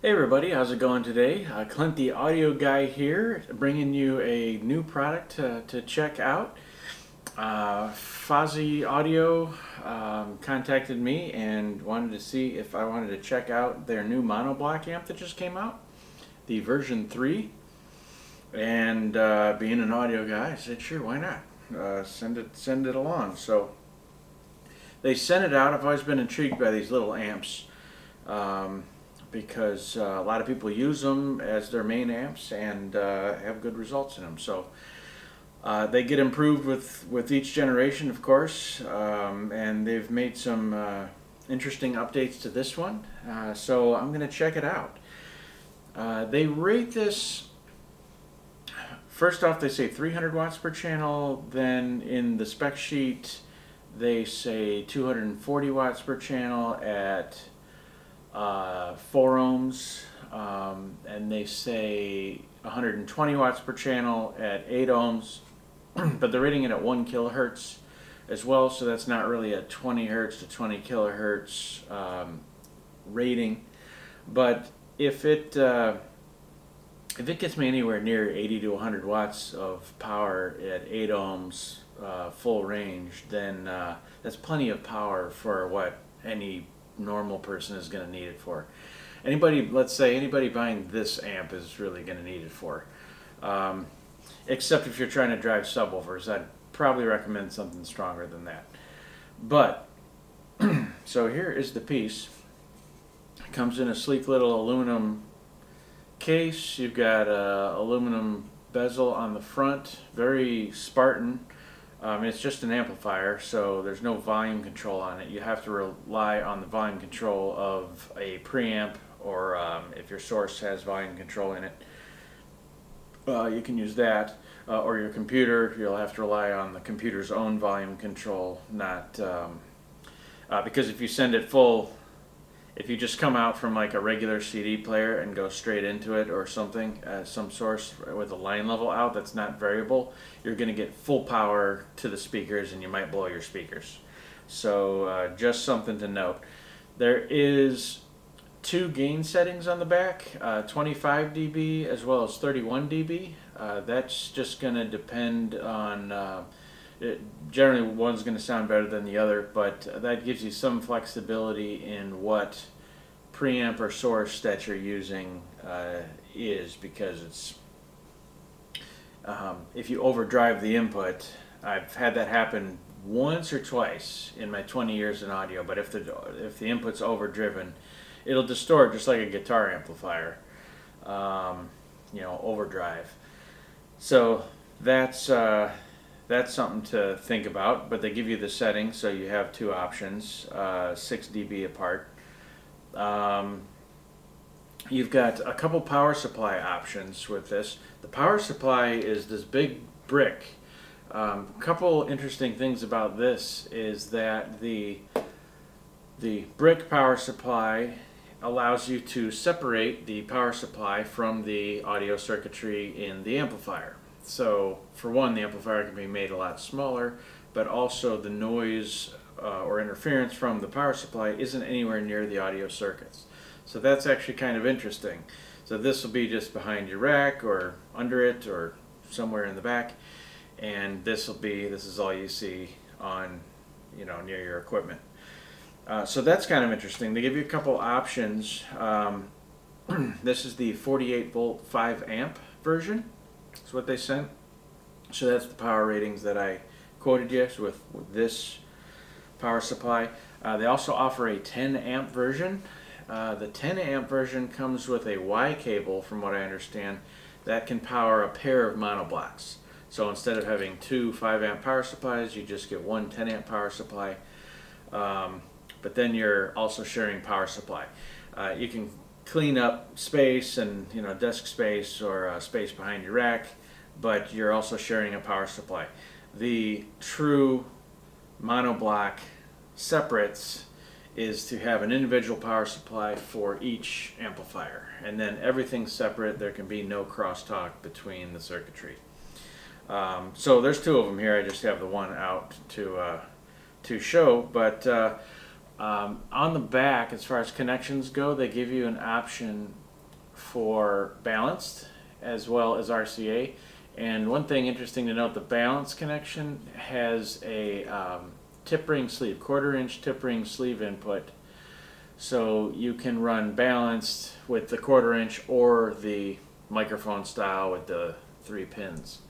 Hey everybody, how's it going today? Clint the audio guy here, bringing you a new product to check out. Fosi Audio contacted me and wanted to see if I wanted to check out their new Monoblock amp that just came out, the version 3. And being an audio guy, I said, sure, why not? Send it along. So they sent it out. I've always been intrigued by these little amps. Because a lot of people use them as their main amps and have good results in them. So they get improved with each generation, of course, and they've made some interesting updates to this one. So I'm going to check it out. They rate this, first off they say 300 watts per channel, then in the spec sheet they say 240 watts per channel at 4 ohms, and they say 120 watts per channel at 8 ohms, but they're rating it at 1 kilohertz as well, so that's not really a 20 hertz to 20 kilohertz rating. But if it gets me anywhere near 80 to 100 watts of power at 8 ohms full range, then that's plenty of power for what any normal person is going to need it for. Let's say anybody buying this amp is really going to need it for. Except if you're trying to drive subwoofers, I'd probably recommend something stronger than that. But, so here is the piece. It comes in a sleek little aluminum case. You've got a aluminum bezel on the front, very Spartan. It's just an amplifier, so there's no volume control on it. You have to rely on the volume control of a preamp, or if your source has volume control in it, you can use that. Or your computer, you'll have to rely on the computer's own volume control, not because if you send it full, if you just come out from like a regular CD player and go straight into it or something, some source with a line level out that's not variable, you're going to get full power to the speakers and you might blow your speakers. So just something to note. There is 2 gain settings on the back, 25 dB as well as 31 dB. That's just going to depend on generally one's going to sound better than the other, but that gives you some flexibility in what preamp or source that you're using is, because it's if you overdrive the input, I've had that happen once or twice in my 20 years in audio, but if the input's overdriven, it'll distort just like a guitar amplifier, overdrive. So that's something to think about, but they give you the settings, so you have 2 options, 6 dB apart. You've got a couple power supply options with this. The power supply is this big brick. A couple interesting things about this is that the brick power supply allows you to separate the power supply from the audio circuitry in the amplifier. So for one, the amplifier can be made a lot smaller, but also the noise or interference from the power supply isn't anywhere near the audio circuits. So that's actually kind of interesting. So this will be just behind your rack or under it or somewhere in the back, and this is all you see on, near your equipment. So that's kind of interesting. They give you a couple options. This is the 48 volt 5 amp version. That's what they sent. So that's the power ratings that I quoted you with this power supply. They also offer a 10 amp version. The 10 amp version comes with a Y cable, from what I understand, that can power a pair of monoblocks. So instead of having 2 5 amp power supplies, you just get one 10 amp power supply. But then you're also sharing power supply. You can clean up space and desk space or space behind your rack, but you're also sharing a power supply. The true monoblock separates is to have an individual power supply for each amplifier, and then everything's separate. There can be no crosstalk between the circuitry. So there's 2 of them here. I just have the one out to show, but on the back, as far as connections go, they give you an option for balanced as well as RCA. And one thing interesting to note, the balanced connection has a tip ring sleeve, 1/4 inch tip ring sleeve input. So you can run balanced with the 1/4 inch or the microphone style with the 3 pins.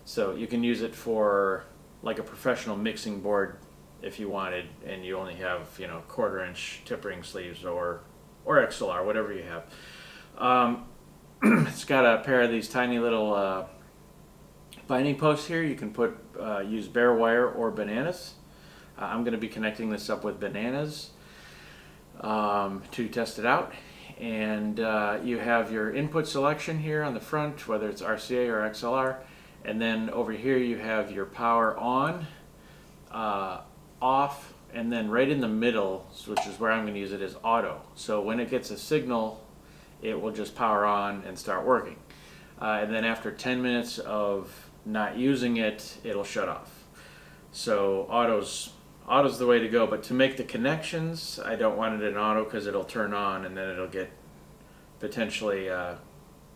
So you can use it for like a professional mixing board if you wanted, and you only have 1/4 inch tip ring sleeves or XLR, whatever you have. It's got a pair of these tiny little binding posts here. You can use bare wire or bananas. I'm going to be connecting this up with bananas to test it out. And you have your input selection here on the front, whether it's RCA or XLR. And then over here you have your power on, off, and then right in the middle, which is where I'm going to use it, is auto. So when it gets a signal, it will just power on and start working. And then after 10 minutes of not using it, it'll shut off. So auto's the way to go. But to make the connections, I don't want it in auto because it'll turn on and then it'll get potentially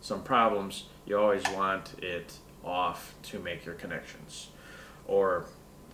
some problems. You always want it off to make your connections, or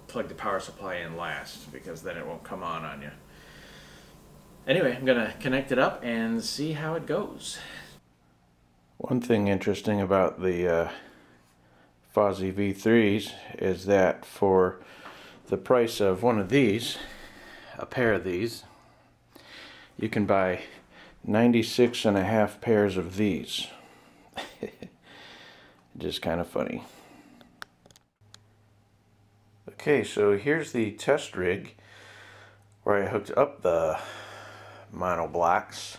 plug the power supply in last, because then it won't come on you. Anyway, I'm gonna connect it up and see how it goes. One thing interesting about the Fosi V3s is that for the price of one of these, a pair of these, you can buy 96.5 pairs of these. Just kind of funny. Okay, so here's the test rig where I hooked up the monoblocks.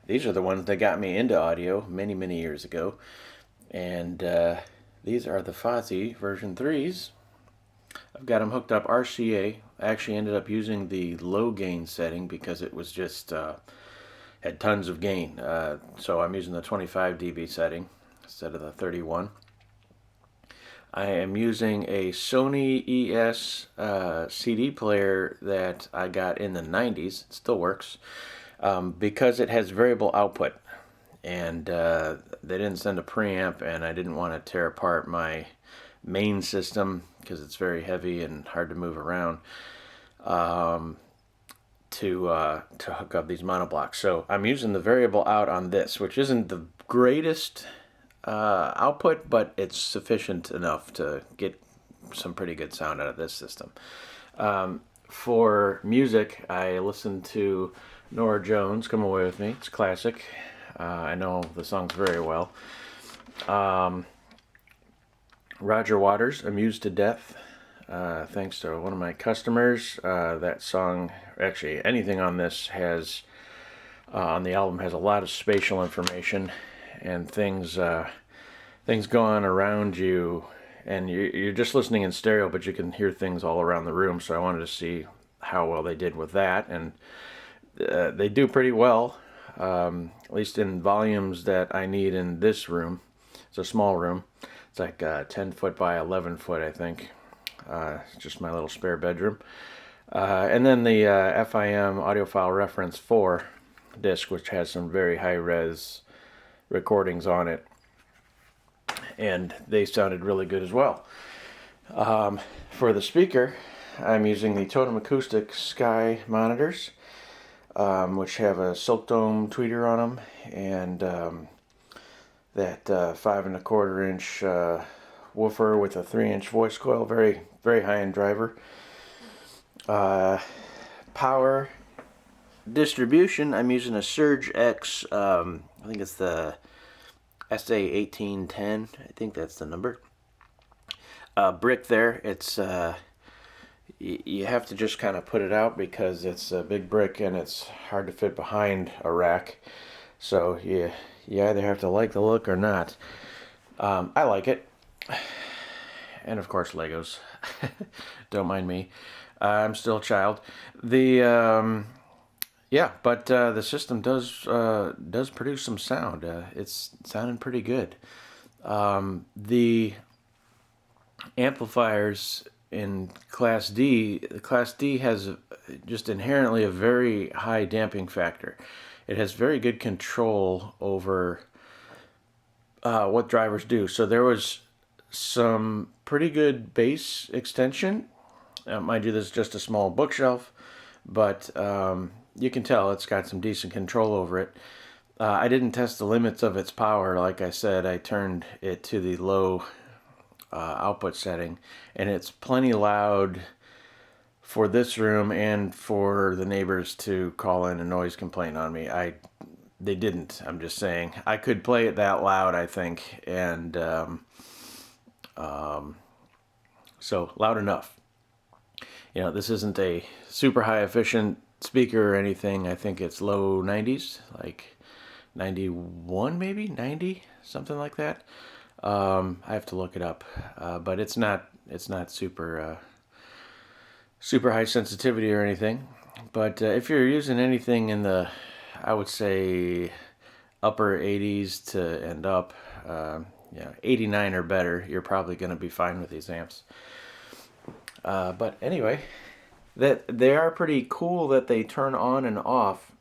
These are the ones that got me into audio many years ago, and these are the Fosi version 3s. I've got them hooked up RCA. I actually ended up using the low gain setting because it was just had tons of gain, so I'm using the 25 dB setting instead of the 31. I am using a Sony ES CD player that I got in the 90s. It still works because it has variable output, and they didn't send a preamp, and I didn't want to tear apart my main system because it's very heavy and hard to move around to hook up these monoblocks. So I'm using the variable out on this, which isn't the greatest output, but it's sufficient enough to get some pretty good sound out of this system. For music, I listen to Norah Jones, Come Away With Me. It's classic. I know the songs very well. Roger Waters, Amused to Death. Thanks to one of my customers. That song, actually anything on this has, on the album, has a lot of spatial information and things go on around you, and you're just listening in stereo, but you can hear things all around the room. So I wanted to see how well they did with that, and they do pretty well, at least in volumes that I need in this room. It's a small room. It's like 10 foot by 11 foot, I think. It's just my little spare bedroom. And then the FIM audiophile reference 4 disc, which has some very high res recordings on it, and they sounded really good as well. For the speaker, I'm using the Totem Acoustic Sky monitors, which have a silk dome tweeter on them, and that 5 1/4 inch woofer with a 3-inch voice coil, very high-end driver. Power distribution, I'm using a Surge X, I think it's the SA1810, I think that's the number. Brick there, it's you have to just kind of put it out because it's a big brick and it's hard to fit behind a rack. So you either have to like the look or not. I like it. And of course Legos. Don't mind me. I'm still a child. The the system does produce some sound. It's sounding pretty good. The amplifiers in Class D, Class D has just inherently a very high damping factor, it has very good control over what drivers do. So there was some pretty good bass extension. Mind you, this is just a small bookshelf, but you can tell it's got some decent control over it. I didn't test the limits of its power. Like I said, I turned it to the low output setting, and it's plenty loud for this room and for the neighbors to call in a noise complaint on me. They didn't. I'm just saying I could play it that loud, I think, and so loud enough. You know, this isn't a super high efficient speaker or anything. I think it's low 90s, like 91 maybe, 90, something like that. I have to look it up, but it's not super super high sensitivity or anything. But if you're using anything in the, I would say, upper 80s to end up, 89 or better, you're probably going to be fine with these amps. But anyway, that they are pretty cool that they turn on and off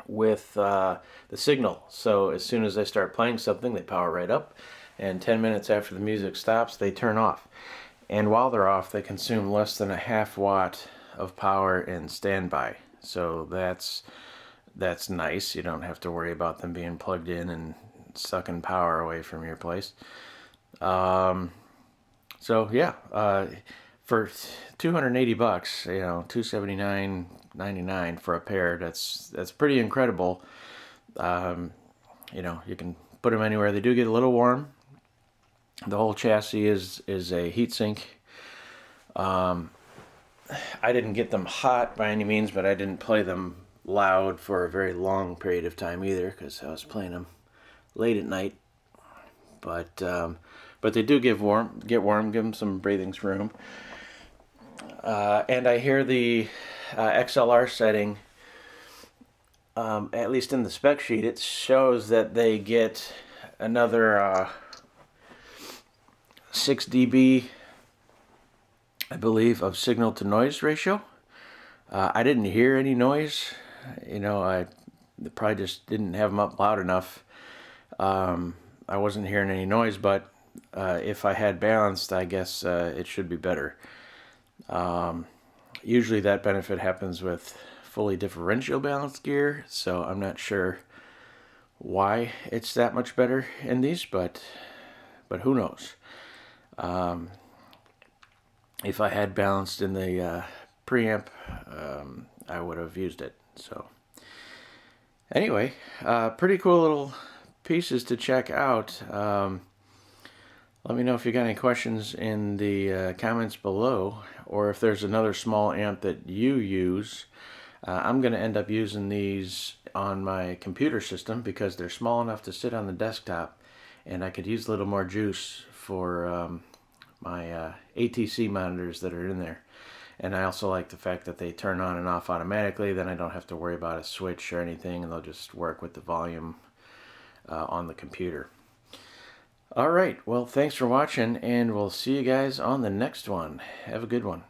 with the signal. So as soon as I start playing something, they power right up, and 10 minutes after the music stops, they turn off. And while they're off, they consume less than a half watt of power in standby. So that's nice. You don't have to worry about them being plugged in and sucking power away from your place. So yeah, for $280, you know, $279.99 for a pair. That's pretty incredible. You know, you can put them anywhere. They do get a little warm. The whole chassis is a heatsink. I didn't get them hot by any means, but I didn't play them loud for a very long period of time either, because I was playing them late at night. But they do get warm, give them some breathing room. And I hear the XLR setting, at least in the spec sheet, it shows that they get another 6 dB, I believe, of signal to noise ratio. I didn't hear any noise. You know, I probably just didn't have them up loud enough. I wasn't hearing any noise, but if I had balanced, I guess it should be better. Usually that benefit happens with fully differential balanced gear, so I'm not sure why it's that much better in these, but who knows. If I had balanced in the preamp, I would have used it. So anyway, pretty cool little pieces to check out. Let me know if you got any questions in the comments below, or if there's another small amp that you use. I'm going to end up using these on my computer system because they're small enough to sit on the desktop, and I could use a little more juice for my ATC monitors that are in there. And I also like the fact that they turn on and off automatically. Then I don't have to worry about a switch or anything, and they'll just work with the volume on the computer. Alright, well, thanks for watching, and we'll see you guys on the next one. Have a good one.